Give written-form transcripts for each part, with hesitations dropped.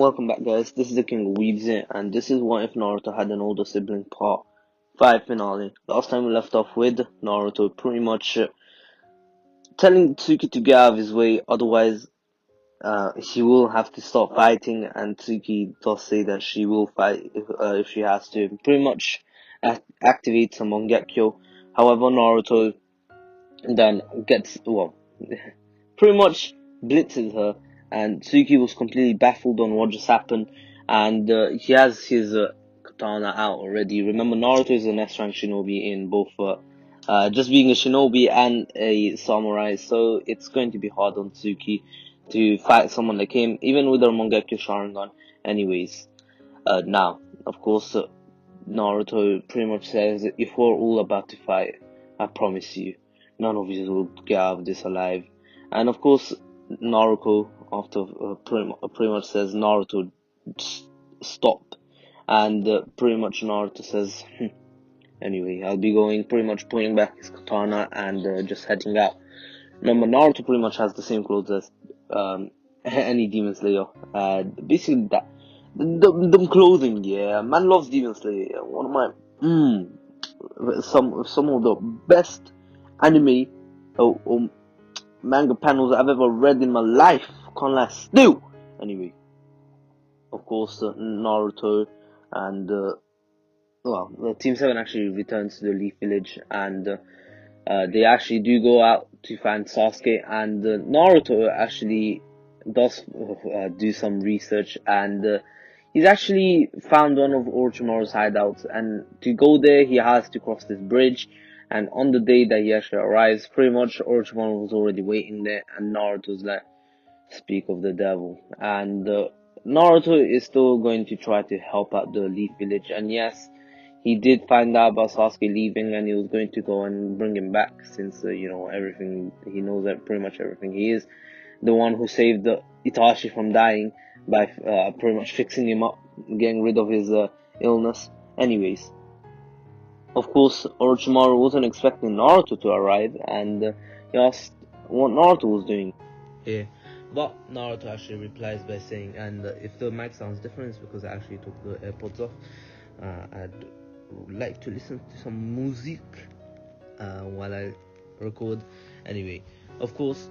welcome back, guys. This is the King of Weaves here, and this is What If Naruto Had an Older Sibling Part 5 finale. Last time we left off with Naruto pretty much telling Tsuki to get out of his way, otherwise he will have to stop fighting, and Tsuki does say that she will fight if she has to. Pretty much activates a Mangekyo. However, Naruto then gets, pretty much blitzes her, and Tsuki was completely baffled on what just happened, and he has his katana out already. Remember, Naruto is an S-rank shinobi in both just being a shinobi and a samurai, so it's going to be hard on Tsuki to fight someone like him, even with her Mangekyo Sharingan. Anyways, now, of course, Naruto pretty much says, if we're all about to fight, I promise you, none of you will get out of this alive. And of course, Naruto, after pretty much says, Naruto, stop. And pretty much Naruto says, anyway, I'll be going, pretty much putting back his katana and just heading out. Remember, Naruto pretty much has the same clothes as any Demon Slayer. Basically, that. The clothing, yeah. Man loves Demon Slayer. One of my, some of the best anime or manga panels I've ever read in my life. Can't lie, still. Anyway, of course, Naruto and Team 7 actually returns to the Leaf Village, and they actually do go out to find Sasuke, and Naruto actually does do some research, and he's actually found one of Orochimaru's hideouts, and to go there he has to cross this bridge, and on the day that he actually arrives, pretty much Orochimaru was already waiting there, and Naruto's like, speak of the devil, and Naruto is still going to try to help out the Leaf Village, and yes, he did find out about Sasuke leaving, and he was going to go and bring him back, since, everything, he knows that pretty much everything. He is the one who saved Itachi from dying by pretty much fixing him up, getting rid of his illness. Anyways, of course, Orochimaru wasn't expecting Naruto to arrive, and he asked what Naruto was doing. Yeah, but Naruto actually replies by saying, and if the mic sounds different, it's because I actually took the AirPods off. I'd like to listen to some music while I record. Anyway, of course,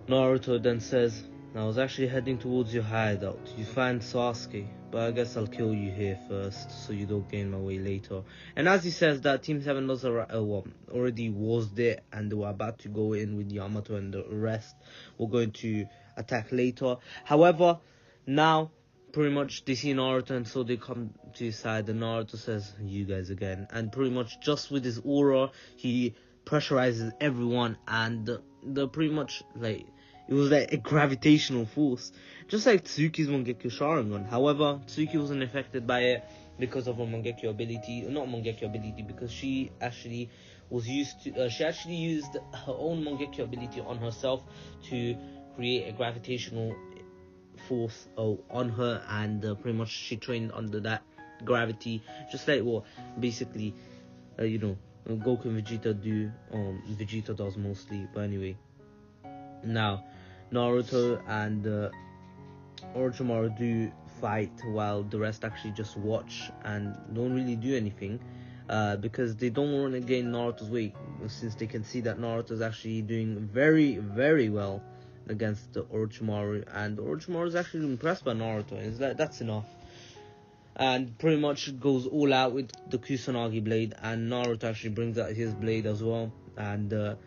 Naruto then says, I was actually heading towards your hideout. You find Sasuke, but I guess I'll kill you here first, so you don't gain my way later. And as he says that, Team 7 does already was there, and they were about to go in with Yamato and the rest. We're going to attack later. However, now, pretty much they see Naruto, and so they come to his side, and Naruto says, you guys again. And pretty much just with his aura, he pressurizes everyone, and the pretty much, like, it was like a gravitational force, just like Tsuki's Mangekyo Sharingan. However, Tsuki wasn't affected by it because of her Mangekyo ability, not Mangekyo ability, because she actually was used to, she actually used her own Mangekyo ability on herself to create a gravitational force on her, and pretty much she trained under that gravity, just like what basically, Goku and Vegeta do, Vegeta does mostly. But anyway, now Naruto and Orochimaru do fight while the rest actually just watch and don't really do anything, because they don't want to gain Naruto's weight, since they can see that Naruto is actually doing very, very well against Orochimaru, and Orochimaru is actually impressed by Naruto, and it's like, that's enough. And pretty much goes all out with the Kusanagi blade, and Naruto actually brings out his blade as well, and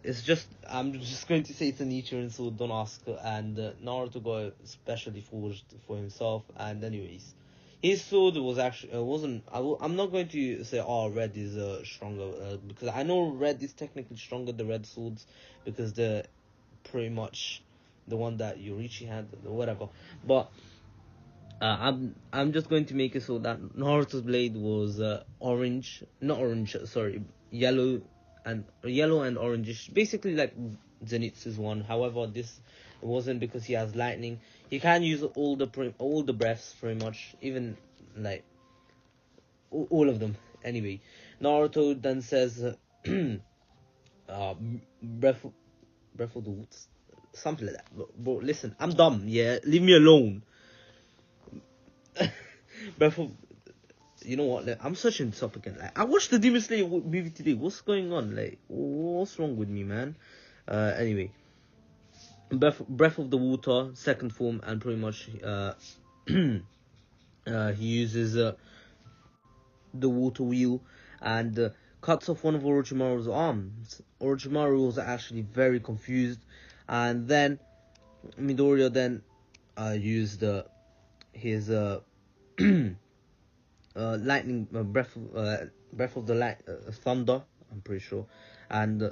it's just, I'm just going to say it's a Nichiren sword, don't ask. And Naruto got specially forged for himself. And anyways, his sword was actually I'm not going to say red is stronger, because I know red is technically stronger, the red swords, because they're pretty much the one that Yorichi had, whatever. But I'm just going to make it so that Naruto's blade was yellow and orangish, basically like Zenitsu's one. However, this wasn't, because he has lightning. He can use all the breaths pretty much, even like all of them. Anyway, Naruto then says, breath of the woods, something like that. Bro, listen, I'm dumb. Yeah, leave me alone. Breath of, you know what? Like, I'm searching this up again. Like, I watched the Demon Slayer movie today. What's going on? Like, what's wrong with me, man? Anyway, Breath of the Water, second form, and pretty much he uses the water wheel and cuts off one of Orochimaru's arms. Orochimaru was actually very confused, and then Midoriya then used his lightning breath of the light thunder. I'm pretty sure, and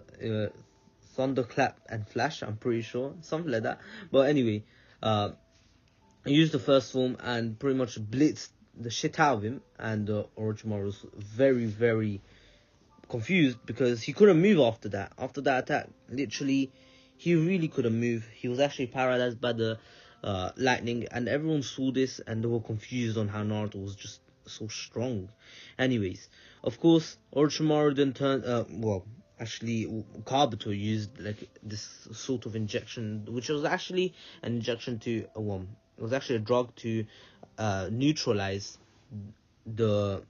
thunderclap and flash. I'm pretty sure something like that. But anyway, he used the first form and pretty much blitzed the shit out of him, and Orochimaru was very, very confused because he couldn't move after that. After that attack, literally, he really couldn't move. He was actually paralyzed by the lightning, and everyone saw this and they were confused on how Naruto was just so strong. Anyways, of course, Orochimaru then turned. Actually, Kabuto used like this sort of injection, which was actually an injection to a worm. It was actually a drug to neutralize the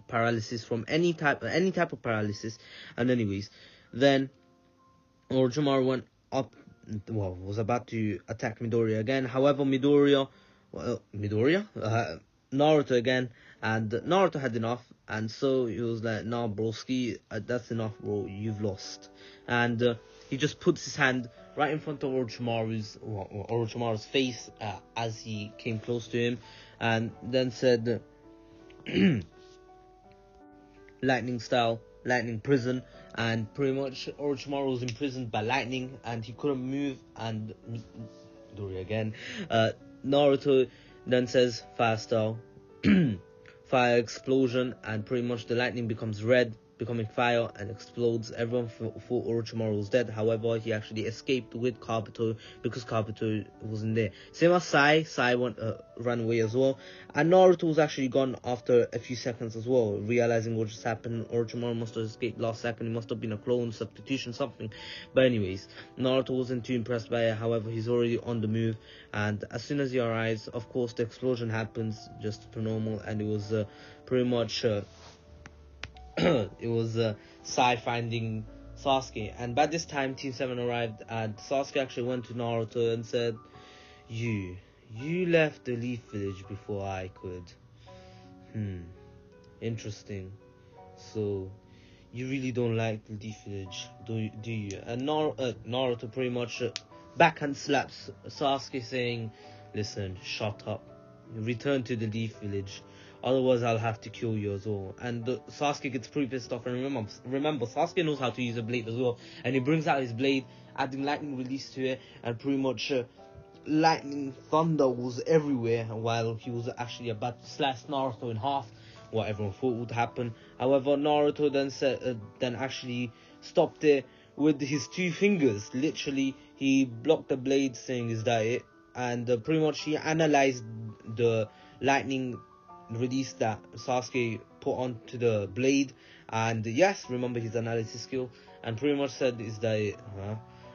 paralysis from any type of paralysis. And anyways, then Orochimaru went up, was about to attack Midoriya again. However, Naruto again, and Naruto had enough, and so he was like, "Nah, broski, that's enough, bro. You've lost." And he just puts his hand right in front of Orochimaru's face as he came close to him, and then said, "Lightning style, lightning prison." And pretty much Orochimaru was imprisoned by lightning, and he couldn't move. And Midori again. Naruto then says fire style, fire explosion, and pretty much the lightning becomes red, becoming fire and explodes. Everyone thought Orochimaru was dead. However, he actually escaped with Kabuto because Kabuto wasn't there. Same as Sai ran away as well, and Naruto was actually gone after a few seconds as well, realizing what just happened. Orochimaru must have escaped last second. He must have been a clone, substitution, something. But anyways, Naruto wasn't too impressed by it. However, he's already on the move, and as soon as he arrives, of course, the explosion happens just per normal, and it was pretty much it was Sai finding Sasuke. And by this time, Team 7 arrived, and Sasuke actually went to Naruto and said, You left the Leaf Village before I could. Interesting. So, you really don't like the Leaf Village, do you? And Naruto pretty much backhand slaps Sasuke, saying, Listen, shut up. Return to the Leaf Village. Otherwise, I'll have to kill you as well. And Sasuke gets pretty pissed off. And remember, Sasuke knows how to use a blade as well. And he brings out his blade, adding lightning release to it. And pretty much lightning thunder was everywhere. While he was actually about to slash Naruto in half, what everyone thought would happen. However, Naruto then actually stopped it with his two fingers. Literally, he blocked the blade, saying, "Is that it?" And pretty much he analyzed the lightning release that Sasuke put onto the blade, and yes, remember his analysis skill, and pretty much said, "Is that it?"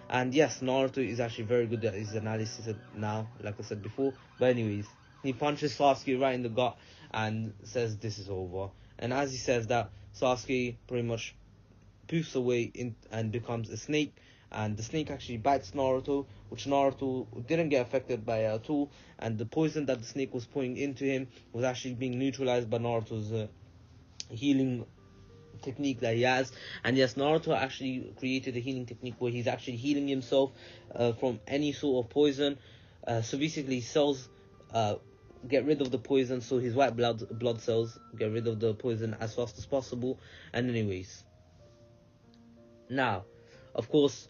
And yes, Naruto is actually very good at his analysis now, like I said before. But anyways, he punches Sasuke right in the gut and says, "This is over." And as he says that, Sasuke pretty much poofs away and becomes a snake, and the snake actually bites Naruto, which Naruto didn't get affected by at all, and the poison that the snake was pouring into him was actually being neutralized by Naruto's healing technique that he has. And yes, Naruto actually created a healing technique where he's actually healing himself from any sort of poison. So basically, cells get rid of the poison, so his white blood cells get rid of the poison as fast as possible. And anyways, now, of course,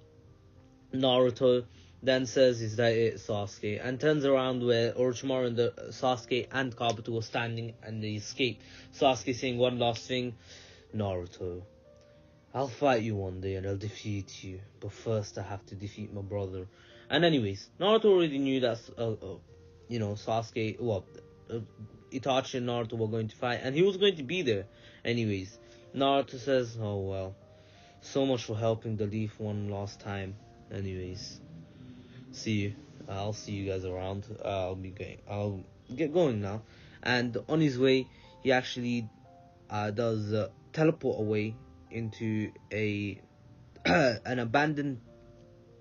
Naruto then says, "Is that it, Sasuke?" and turns around where Orochimaru and Sasuke and Kabuto were standing, and they escape. Sasuke saying one last thing, "Naruto, I'll fight you one day and I'll defeat you, but first I have to defeat my brother." And anyways, Naruto already knew that Sasuke, Itachi and Naruto were going to fight, and he was going to be there. Anyways, Naruto says, "Oh well, so much for helping the Leaf one last time. Anyways, see you. I'll see you guys around. I'll get going now." and on his way, he actually does teleport away into a an abandoned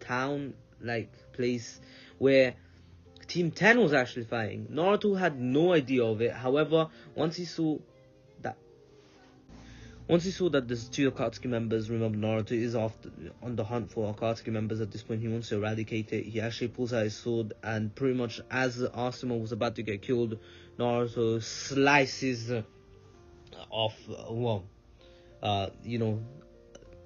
town like place where Team 10 was actually fighting. Naruto had no idea of it. However, that once he saw that there's two Akatsuki members, remember Naruto is on the hunt for Akatsuki members at this point. He wants to eradicate it. He actually pulls out his sword, and pretty much as Asuma was about to get killed, Naruto slices off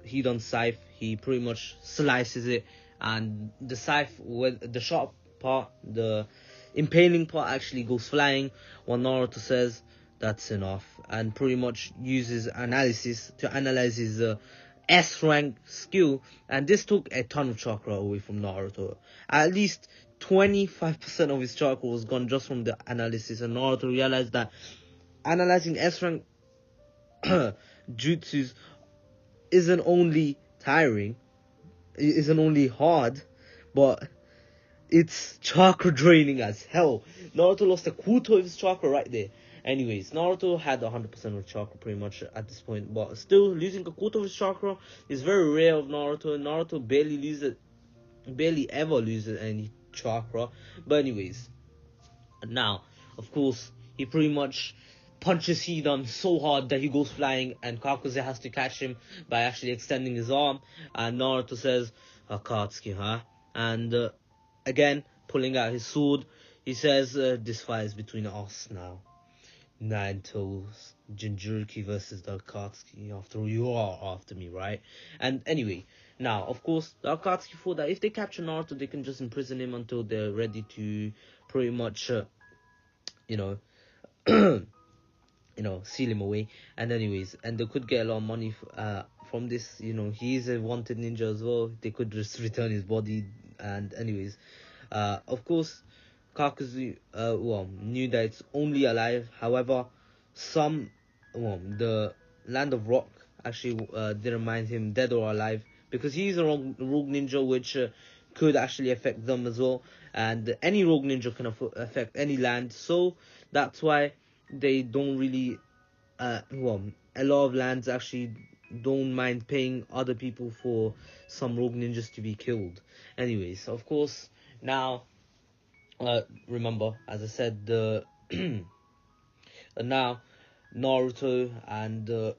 Hedon's scythe. He pretty much slices it, and the scythe with the sharp part, the impaling part, actually goes flying. While Naruto says, "That's enough," and pretty much uses analysis to analyze his S rank skill, and this took a ton of chakra away from Naruto. At least 25% of his chakra was gone just from the analysis, and Naruto realized that analyzing S rank jutsus isn't only tiring, isn't only hard, but it's chakra draining as hell. Naruto lost a quarter of his chakra right there. Anyways, Naruto had 100% of chakra pretty much at this point, but still losing a quarter of his chakra is very rare of Naruto. Naruto barely ever loses any chakra. But anyways, now, of course, he pretty much punches Hidan so hard that he goes flying, and Kakuze has to catch him by actually extending his arm. And Naruto says, "Akatsuki, huh?" And again, pulling out his sword, he says, "This fight is between us now. Nine Toes, Jinchuriki versus the Akatsuki. After all, you are after me, right?" And anyway, now, of course, the Akatsuki thought that if they capture Naruto, they can just imprison him until they're ready to pretty much, you know, seal him away. And anyways, and they could get a lot of money from this. He is a wanted ninja as well. They could just return his body. And anyways, of course, Kakuzu knew that it's only alive. However, the Land of Rock actually didn't mind him dead or alive, because he's a rogue ninja, which could actually affect them as well. And any rogue ninja can affect any land, so that's why they don't really a lot of lands actually don't mind paying other people for some rogue ninjas to be killed. Anyways, of course, now remember, as I said, the now Naruto and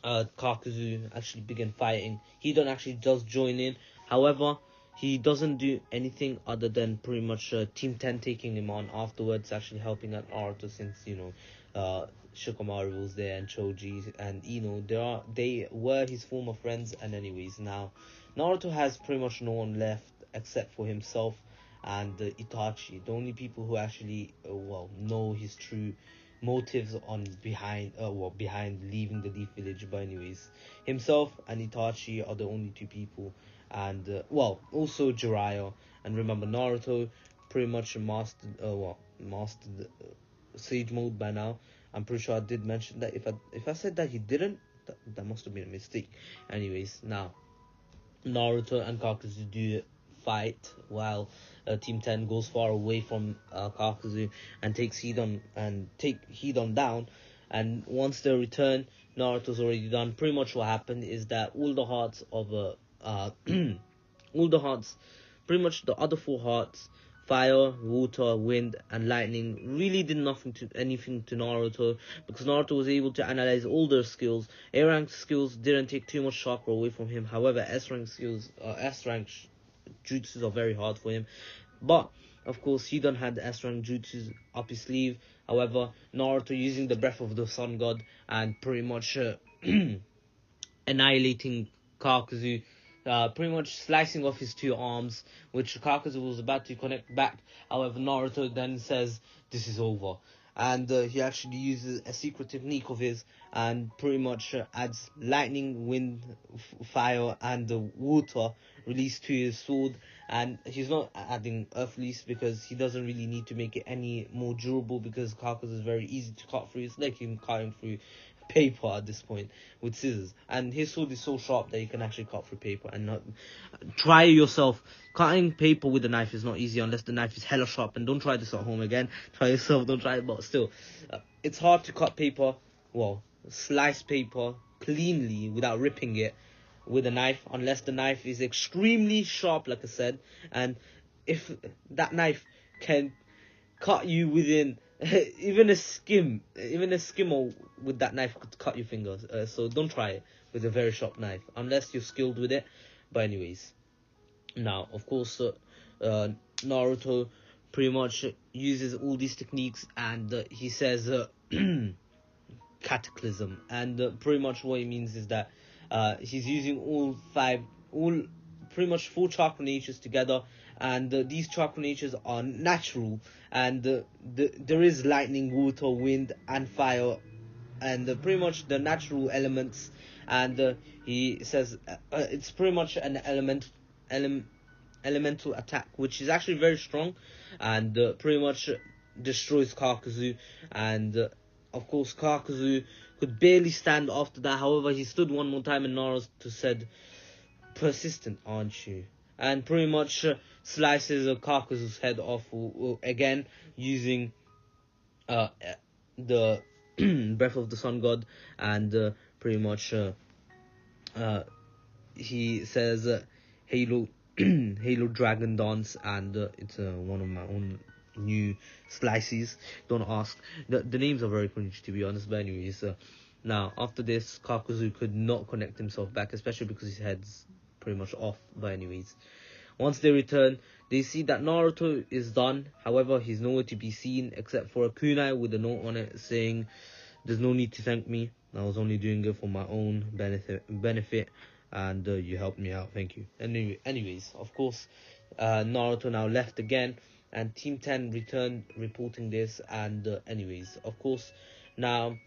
Kakuzu actually begin fighting. He don't actually just join in. However, he doesn't do anything other than pretty much Team 10 taking him on afterwards, actually helping out Naruto, since Shikamaru was there, and Choji and Ino. They were his former friends. And anyways, now Naruto has pretty much no one left except for himself and Itachi, the only people who actually know his true motives on behind leaving the Leaf Village. But anyways, himself and Itachi are the only two people, and also Jiraiya. And remember, Naruto pretty much mastered Sage Mode by now. I'm pretty sure I did mention that. If I said that he didn't, that must have been a mistake. Anyways, now Naruto and Kakuzu do fight while Team 10 goes far away from Kakuzu and takes Hedon down. And once they return, Naruto's already done. Pretty much what happened is that all the hearts of all the hearts, pretty much the other four hearts, fire, water, wind, and lightning, really did anything to Naruto, because Naruto was able to analyze all their skills. A rank skills didn't take too much chakra away from him. However, S rank jutsus are very hard for him. But of course, he don't have the S rank jutsus up his sleeve. However, Naruto, using the breath of the sun god and pretty much annihilating Kakuzu, pretty much slicing off his two arms, which Kakuzu was about to connect back. However, Naruto then says, "This is over." And he actually uses a secret technique of his and pretty much adds lightning, wind, fire, and water release to his sword. And he's not adding earth release because he doesn't really need to make it any more durable, because Kakuzu is very easy to cut through. It's like him cutting through paper at this point with scissors, and his sword is so sharp that you can actually cut through paper. And not try yourself. Cutting paper with a knife is not easy unless the knife is hella sharp. And don't try this at home again. Try yourself. Don't try it. But still, it's hard to cut paper. Well, slice paper cleanly without ripping it with a knife, unless the knife is extremely sharp, like I said. And if that knife can cut you within even a skimmer with that knife could cut your fingers. So don't try it with a very sharp knife unless you're skilled with it. But anyways, now of course Naruto pretty much uses all these techniques, and he says cataclysm, and pretty much what he means is that he's using all pretty much 4 chakra natures together, and these chakra natures are natural, and there is lightning, water, wind, and fire, and pretty much the natural elements. And he says it's pretty much an elemental attack, which is actually very strong, and pretty much destroys Kakazu. And of course, Kakazu could barely stand after that. However, he stood one more time, and Naruto said, "Persistent, aren't you?" And pretty much slices Kakazu's head off again using the breath of the sun god. And pretty much he says Halo Halo Dragon Dance, and it's one of my own new slices. Don't ask. The names are very cringe, to be honest. But anyways, now after this, Kakazu could not connect himself back, especially because his head's pretty much off. But anyways, once they return, they see that Naruto is done. However, he's nowhere to be seen except for a kunai with a note on it saying, "There's no need to thank me. I was only doing it for my own benefit, and you helped me out. Thank you." Anyways, of course, Naruto now left again, and Team 10 returned reporting this. And anyways, of course, now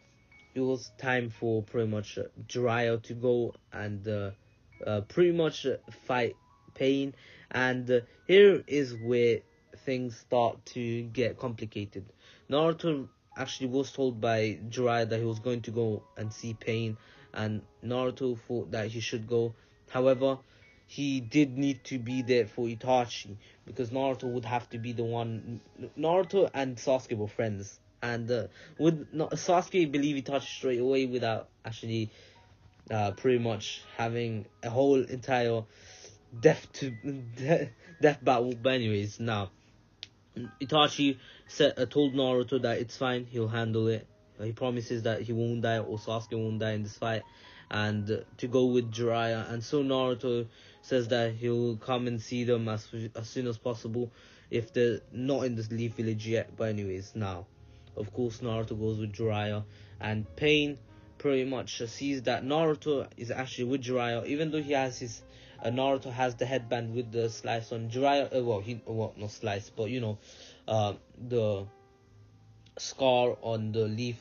it was time for pretty much Jiraiya to go and pretty much fight Pain. And here is where things start to get complicated. Naruto actually was told by Jiraiya that he was going to go and see Pain, and Naruto thought that he should go. However, he did need to be there for Itachi, because Naruto would have to be the one. Naruto and Sasuke were friends, and would not Sasuke believe Itachi straight away without actually pretty much having a whole entire death battle. But anyways, now Itachi told Naruto that it's fine, he'll handle it. He promises that he won't die, or Sasuke won't die in this fight, and to go with Jiraiya. And so Naruto says that he'll come and see them as soon as possible if they're not in this Leaf Village yet. But anyways, now of course Naruto goes with Jiraiya, and Pain pretty much sees that Naruto is actually with Jiraiya, even though he has his Naruto has the headband with the slice on. Jiraiya, not slice, but the scar on the leaf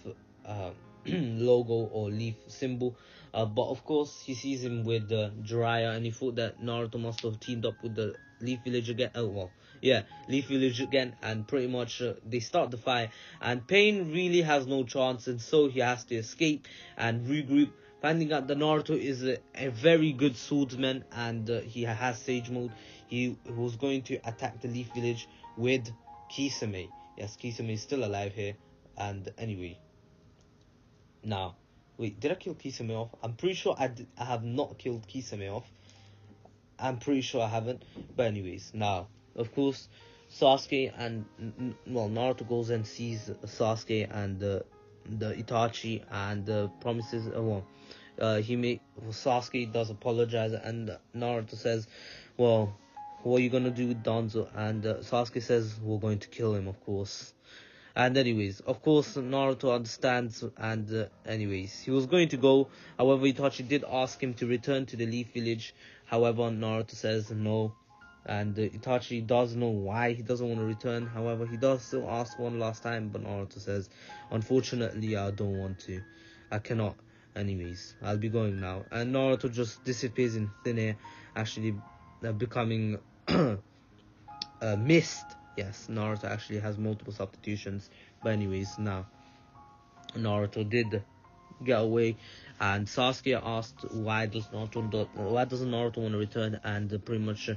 logo or leaf symbol. But of course, he sees him with Jiraiya, and he thought that Naruto must have teamed up with the Leaf Village again. Leaf Village again, and pretty much they start the fight. And Pain really has no chance, and so he has to escape and regroup. Finding out that Naruto is a very good swordsman, and he has Sage Mode, he was going to attack the Leaf Village with Kisame. Yes, Kisame is still alive here. And anyway, now, wait, did I kill Kisame off? I'm pretty sure I have not killed Kisame off. I'm pretty sure I haven't. But anyways, now, of course, Sasuke and, Naruto goes and sees Sasuke and the Itachi, and promises, Sasuke does apologize, and Naruto says, well, what are you gonna do with Danzo? And Sasuke says, we're going to kill him, of course. And anyways, of course, Naruto understands, and anyways, he was going to go. However, Itachi did ask him to return to the Leaf Village. However, Naruto says no, and Itachi does know why he doesn't want to return. However, he does still ask one last time, but Naruto says, unfortunately, I don't want to. I cannot. Anyways, I'll be going now. And Naruto just disappears in thin air, actually becoming mist. Yes, Naruto actually has multiple substitutions. But anyways, now Naruto did get away. And Sasuke asked why doesn't Naruto want to return, and pretty much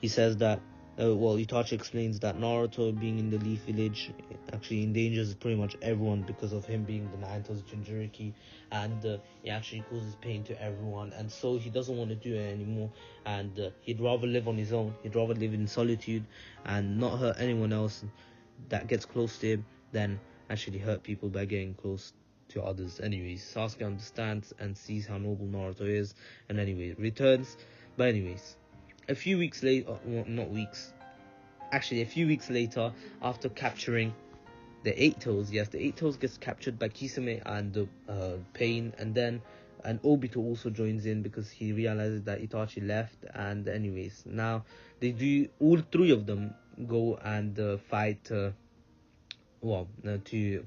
he says that Itachi explains that Naruto being in the Leaf Village actually endangers pretty much everyone because of him being the Naruto's Jinchuriki, and he actually causes pain to everyone, and so he doesn't want to do it anymore, and he'd rather live on his own. He'd rather live in solitude and not hurt anyone else that gets close to him than actually hurt people by getting close to others. Anyways, Sasuke understands and sees how noble Naruto is, and anyway, returns. But anyways, a few weeks later, well, not weeks, actually a few weeks later, after capturing the Eight Tails, yes, the Eight Tails gets captured by Kisame and Pain, and then Obito also joins in because he realizes that Itachi left. And anyways, now they do, all three of them go and fight to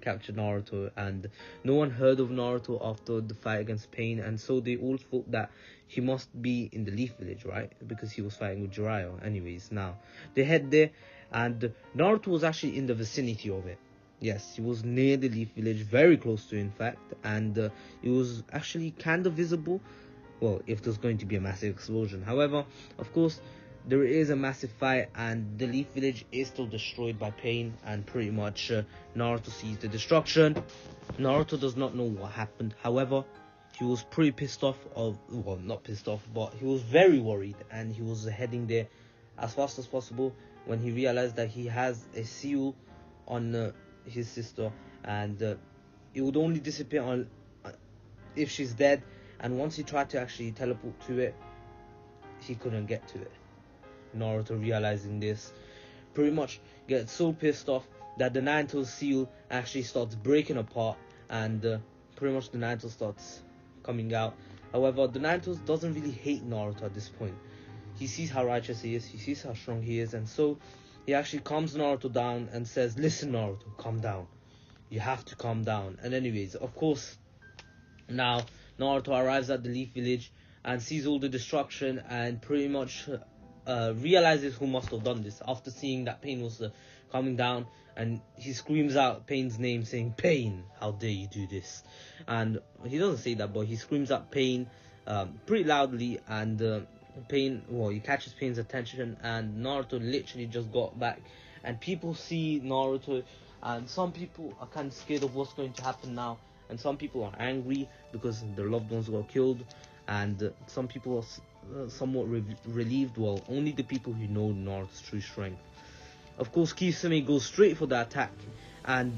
capture Naruto, and no one heard of Naruto after the fight against Pain, and so they all thought that he must be in the Leaf Village, right? Because he was fighting with Jiraiya. Anyways, now they head there, and Naruto was actually in the vicinity of it. Yes, he was near the Leaf Village, very close to it, in fact, and it was actually kind of visible. Well, if there's going to be a massive explosion. However, of course, there is a massive fight, and the Leaf Village is still destroyed by Pain, and pretty much Naruto sees the destruction. Naruto does not know what happened. However, he was pretty pissed off not pissed off, but he was very worried, and he was heading there as fast as possible when he realized that he has a seal on his sister, and it would only disappear on if she's dead. And once he tried to actually teleport to it, he couldn't get to it. Naruto, realizing this, pretty much gets so pissed off that the Nine-Tail seal actually starts breaking apart, and pretty much the Nine-Tail starts coming out. However, the Nine-Tail doesn't really hate Naruto at this point. He sees how righteous he is, he sees how strong he is, and so he actually calms Naruto down and says, "Listen, Naruto, calm down. You have to calm down." And anyways, of course, now Naruto arrives at the Leaf Village and sees all the destruction, and pretty much realizes who must have done this after seeing that Pain was coming down, and he screams out Pain's name, saying, "Pain, how dare you do this?" And he doesn't say that, but he screams out Pain pretty loudly, and Pain, he catches Pain's attention, and Naruto literally just got back, and people see Naruto, and some people are kind of scared of what's going to happen now, and some people are angry because their loved ones got killed, and some people are somewhat relieved. Well, only the people who know Naruto's true strength. Of course, Kisame goes straight for the attack and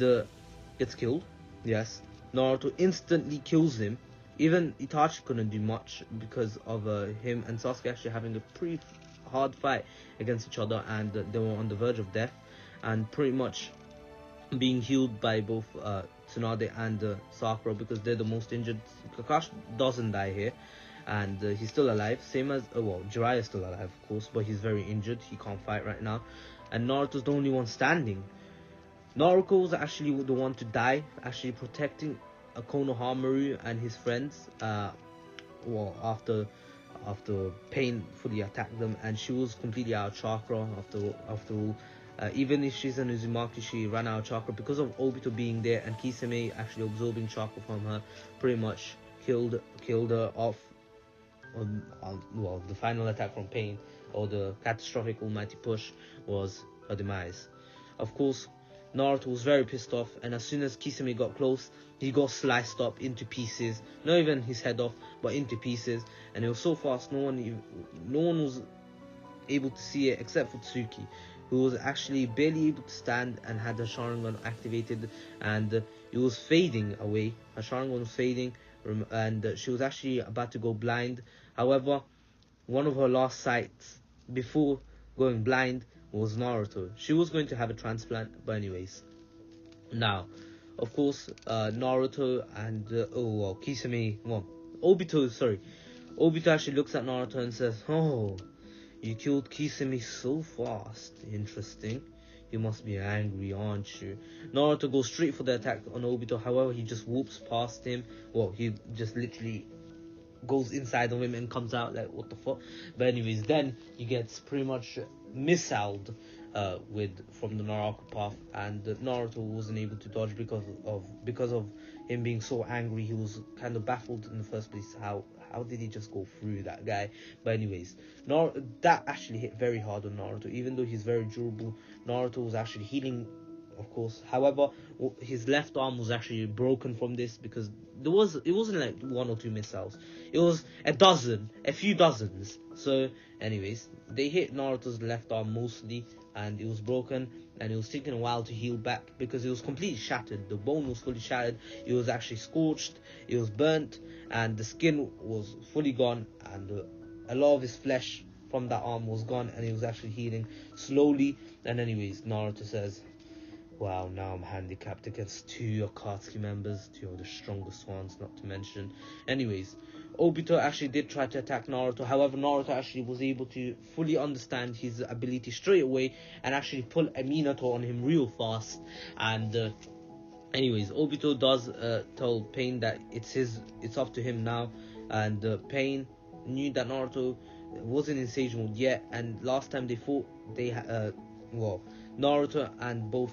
gets killed. Yes, Naruto instantly kills him. Even Itachi couldn't do much because of him and Sasuke actually having a pretty hard fight against each other, and they were on the verge of death, and pretty much being healed by both Tsunade and Sakura, because they're the most injured. Kakashi doesn't die here, and he's still alive, same as Jiraiya is still alive, of course, but he's very injured. He can't fight right now, and Naruto's the only one standing. Naruto was actually the one to die, actually protecting Konohamaru and his friends after Pain fully attacked them, and she was completely out of chakra after all. Even if she's an Uzumaki, she ran out of chakra because of Obito being there, and Kisame actually absorbing chakra from her, pretty much killed her off. The final attack from Pain, or the catastrophic almighty push, was her demise. Of course, Naruto was very pissed off, and as soon as Kisame got close, he got sliced up into pieces. Not even his head off, but into pieces, and it was so fast, no one was able to see it except for Tsuki, who was actually barely able to stand and had her Sharingan activated, and it was fading away. Her Sharingan was fading, and she was actually about to go blind. However, one of her last sights before going blind was Naruto. She was going to have a transplant, but anyways. Now, of course, Naruto and Obito actually looks at Naruto and says, "Oh, you killed Kisame so fast. Interesting. You must be angry, aren't you?" Naruto goes straight for the attack on Obito. However, he just whoops past him. He just literally goes inside of him and comes out like, what the fuck. But anyways, then he gets pretty much missiled from the Naraka path, and Naruto wasn't able to dodge because of him being so angry. He was kind of baffled in the first place. How did he just go through that guy? But anyways, that actually hit very hard on Naruto. Even though he's very durable, Naruto was actually healing, of course. However, his left arm was actually broken from this, because it wasn't like one or two missiles. It was a few dozens. So anyways, they hit Naruto's left arm mostly, and it was broken, and it was taking a while to heal back because it was completely shattered. The bone was fully shattered. It was actually scorched. It was burnt, and the skin was fully gone, and a lot of his flesh from that arm was gone, and it was actually healing slowly. And anyways, Naruto says, wow, now I'm handicapped against two Akatsuki members, two of the strongest ones, not to mention. Anyways, Obito actually did try to attack Naruto. However, Naruto actually was able to fully understand his ability straight away and actually pull a Minato on him real fast. And anyways, Obito does tell Pain that it's up to him now. And Pain knew that Naruto wasn't in Sage Mode yet. And last time they fought, Naruto and both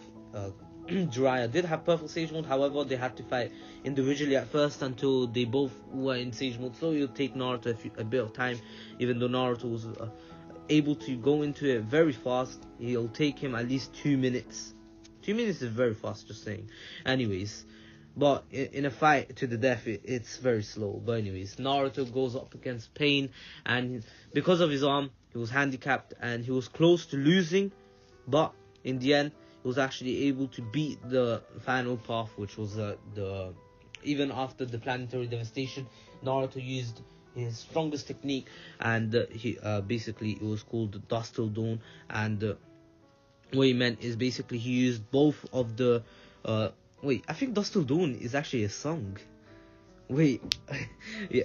Jiraiya did have perfect Sage Mode. However, they had to fight individually at first until they both were in Sage Mode. So it'll take Naruto a bit of time. Even though Naruto was able to go into it very fast, it'll take him at least 2 minutes. 2 minutes is very fast, just saying. Anyways, but in a fight to the death, it's very slow. But anyways, Naruto goes up against Pain, and because of his arm, he was handicapped and he was close to losing. But in the end, he was actually able to beat the final path, which was even after the planetary devastation, Naruto used his strongest technique, and he basically it was called Dust Till Dawn. And what he meant is basically he used both of the I think Dust Till Dawn is actually a song. Wait, yeah,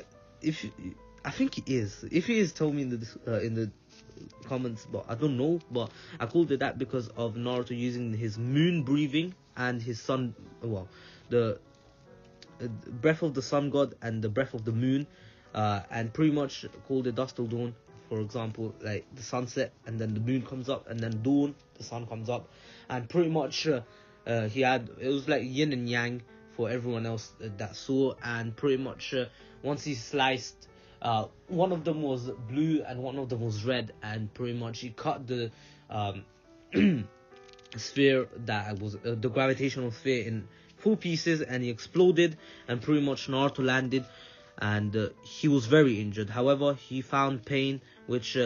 I think it is. If it is, tell me in the comments, but I don't know. But I called it that because of Naruto using his moon breathing and his sun, the breath of the sun god and the breath of the moon, and pretty much called it Dust Till Dawn. For example, like the sunset, and then the moon comes up, and then dawn, the sun comes up, and pretty much it was like yin and yang for everyone else that saw. And pretty much once he sliced, one of them was blue and one of them was red, and pretty much he cut the sphere that was the gravitational sphere in 4 pieces, and he exploded, and pretty much Naruto landed, and he was very injured. However, he found Pain, which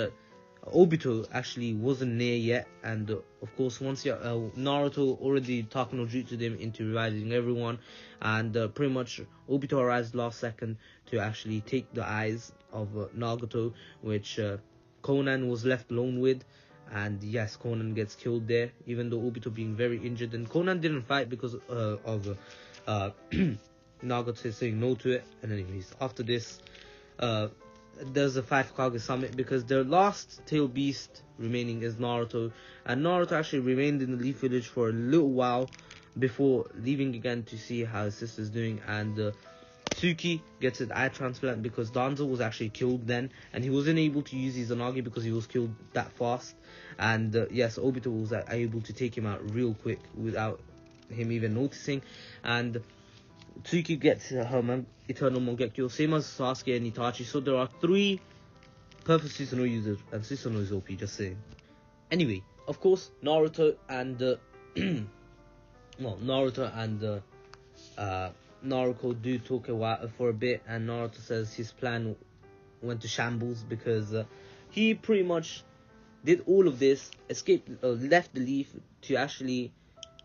Obito actually wasn't near yet. And of course, once Naruto already taught no jutsu him into reviving everyone, and pretty much Obito arrives last second to actually take the eyes of Nagato, which Conan was left alone with. And yes, Conan gets killed there, even though Obito being very injured. And Conan didn't fight because of Nagato saying no to it. And anyways, after this, there's a 5 Kage summit, because the last tail beast remaining is Naruto. And Naruto actually remained in the Leaf Village for a little while before leaving again to see how his sister's doing. And Tsuki gets an eye transplant because Danzo was actually killed then, and he wasn't able to use his Izanagi because he was killed that fast. And yes, Obito was able to take him out real quick without him even noticing. And Tsuki gets her Eternal Mangekyo, same as Sasuke and Itachi. So there are 3 perfect Susanoo users, and Susanoo is OP, just saying. Anyway, of course, Naruto and Naruto do talk for a bit, and Naruto says his plan went to shambles because he pretty much did all of this, left the Leaf to actually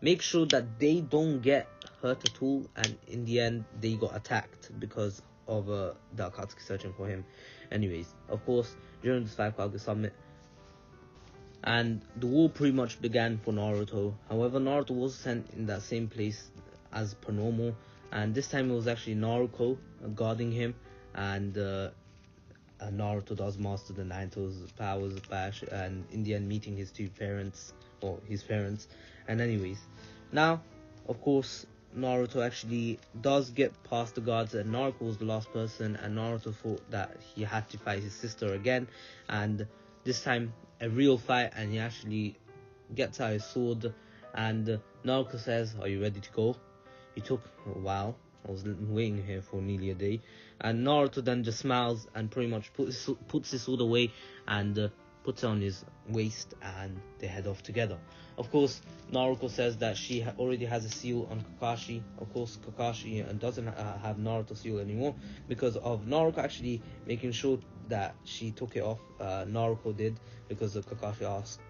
make sure that they don't get hurt at all, and in the end they got attacked because of the Akatsuki searching for him. Anyways, of course, during this 5 Kage summit, and the war pretty much began for Naruto. However, Naruto was sent in that same place as per normal, and this time it was actually Naruto guarding him. And Naruto does master the Naito's powers and in the end meeting his parents. And anyways, now of course Naruto actually does get past the guards, and Naruto was the last person, and Naruto thought that he had to fight his sister again, and this time a real fight, and he actually gets out his sword, and Naruto says, "Are you ready to go?" It took a while. I was waiting here for nearly a day. And Naruto then just smiles and pretty much puts his sword away and puts it on his waist, and they head off together. Of course, Naruto says that she already has a seal on Kakashi. Of course, Kakashi doesn't have Naruto's seal anymore because of Naruto actually making sure that she took it off. Naruto did because Kakashi asked.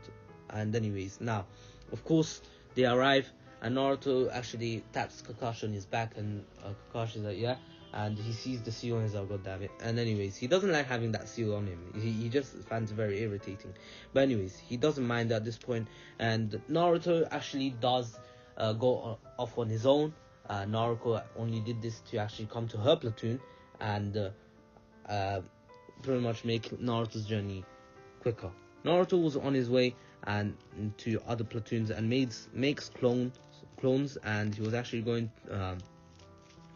And anyways, now, of course, they arrive. And Naruto actually taps Kakashi on his back, and Kakashi's like, yeah. And he sees the seal and he's like, God damn it. And anyways, he doesn't like having that seal on him. He just finds it very irritating. But anyways, he doesn't mind at this point. And Naruto actually does go off on his own. Naruto only did this to actually come to her platoon and pretty much make Naruto's journey quicker. Naruto was on his way and to other platoons and makes clones, and he was actually going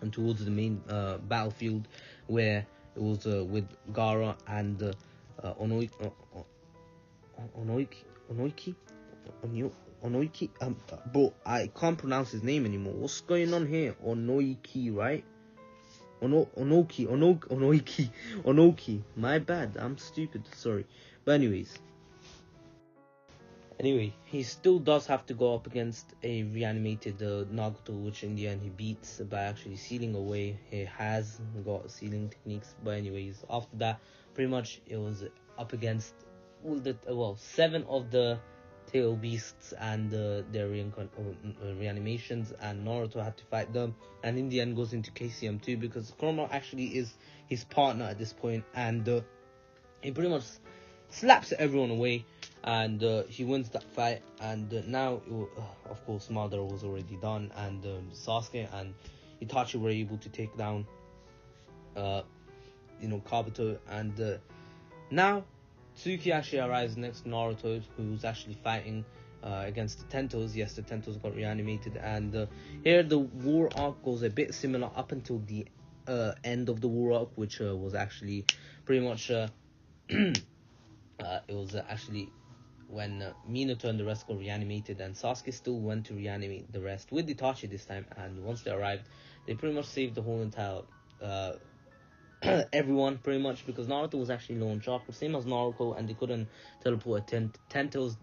and towards the main battlefield where it was with Gaara and Onoiki. Bro, I can't pronounce his name anymore. What's going on here? Onoiki, right? Onoiki. My bad. I'm stupid. Sorry. But Anyway, he still does have to go up against a reanimated Naruto, which in the end he beats by actually sealing away. He has got sealing techniques, but anyways, after that, pretty much it was up against all 7 of the tail beasts and their reanimations, and Naruto had to fight them, and in the end goes into KCM 2 because Kurama actually is his partner at this point, and he pretty much slaps everyone away, and he wins that fight. And now, of course, Madara was already done, and Sasuke and Itachi were able to take down, Kabuto. And now, Tsuki actually arrives next to Naruto, who's actually fighting against the Tentos. Yes, the Tentos got reanimated, and here the war arc goes a bit similar up until the end of the war arc, which was actually pretty much it was actually when Minato and the rest got reanimated, and Sasuke still went to reanimate the rest with Itachi this time. And once they arrived, they pretty much saved the whole entire everyone, pretty much, because Naruto was actually low on chakra, same as Naruto, and they couldn't teleport a Tento's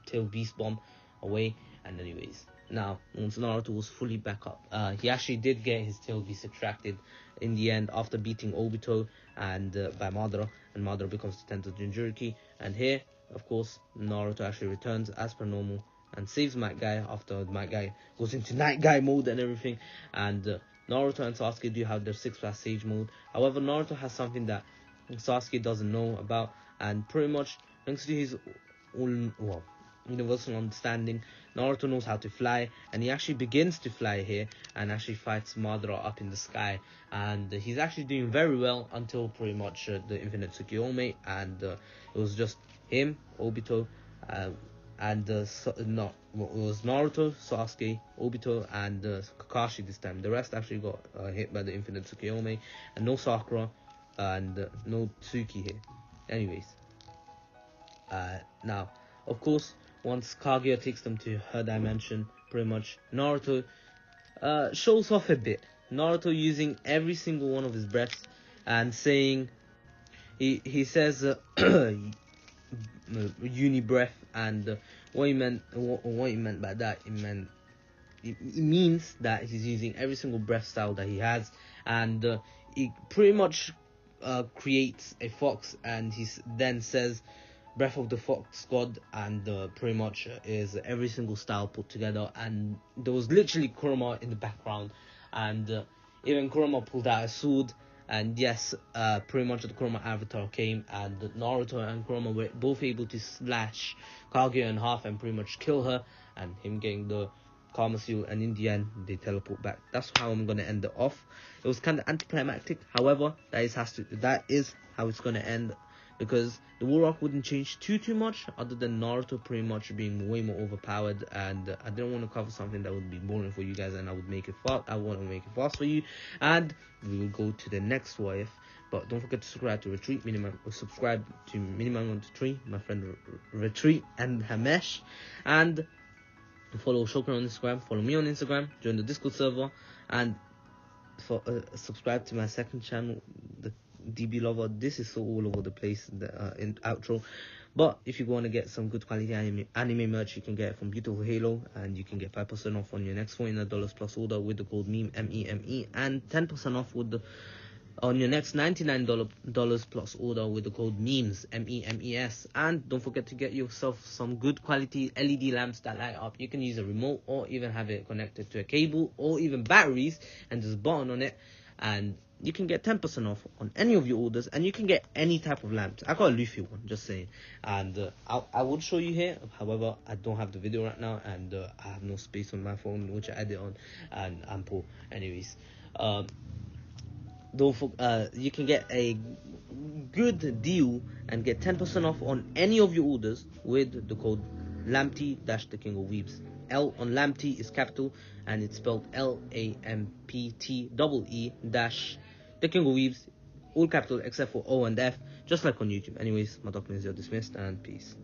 tail beast bomb away. And anyways, now once Naruto was fully back up, he actually did get his tail beast extracted in the end after beating Obito and by Madara, and Madara becomes the Tento Jinchuriki. And here, of course, Naruto actually returns as per normal and saves Might Guy after Might Guy goes into Night Guy mode and everything. And Naruto and Sasuke do have their 6+ Sage mode. However, Naruto has something that Sasuke doesn't know about, and pretty much thanks to his own, universal understanding, Naruto knows how to fly, and he actually begins to fly here and actually fights Madara up in the sky. And he's actually doing very well until pretty much the Infinite Tsukuyomi, and it was just him, Obito, and it was Naruto, Sasuke, Obito, and Kakashi this time. The rest actually got hit by the Infinite Tsukuyomi, and no Sakura, and no Tsuki here. Anyways, now, of course, once Kaguya takes them to her dimension, pretty much Naruto shows off a bit. Naruto using every single one of his breaths and saying, he says uni breath, and what he meant by that, it means that he's using every single breath style that he has, and he pretty much creates a fox, and he then says Breath of the Fox God, and pretty much is every single style put together. And there was literally Kurama in the background, and even Kurama pulled out a sword. And yes, pretty much the Kurama avatar came, and Naruto and Kurama were both able to slash Kaguya in half and pretty much kill her, and him getting the Karma Seal, and in the end they teleport back. That's how I'm gonna end it off. It was kind of anticlimactic, however, that is how it's gonna end, because the war arc wouldn't change too much, other than Naruto pretty much being way more overpowered, and I didn't want to cover something that would be boring for you guys, and I want to make it fast for you, and we will go to the next what if. But don't forget to subscribe to Retreat, subscribe to Miniman on the Tree, my friend Ratreet and Hxmesh, and follow Shokiro on Instagram, follow me on Instagram, join the Discord server, and subscribe to my second channel, the DB Lover. This is so all over the place, the in outro. But if you want to get some good quality anime merch, you can get it from Beautiful Halo, and you can get 5% off on your next $49 plus order with the code MEME, MEME, and 10% off on your next $99 plus order with the code MEMES, MEMES. And don't forget to get yourself some good quality LED lamps that light up. You can use a remote or even have it connected to a cable or even batteries and just button on it, and you can get 10% off on any of your orders, and you can get any type of lamps. I got a Luffy one, just saying. And I would show you here, however, I don't have the video right now, and I have no space on my phone which I edit on, and I'm poor. Anyways, you can get a good deal and get 10% off on any of your orders with the code LAMPT-the King of Weebs. L on LAMPT is capital, and it's spelled LAMPTEE dash the King of Weebs, all capital except for O and F, just like on YouTube. Anyways, my documents are dismissed, and peace.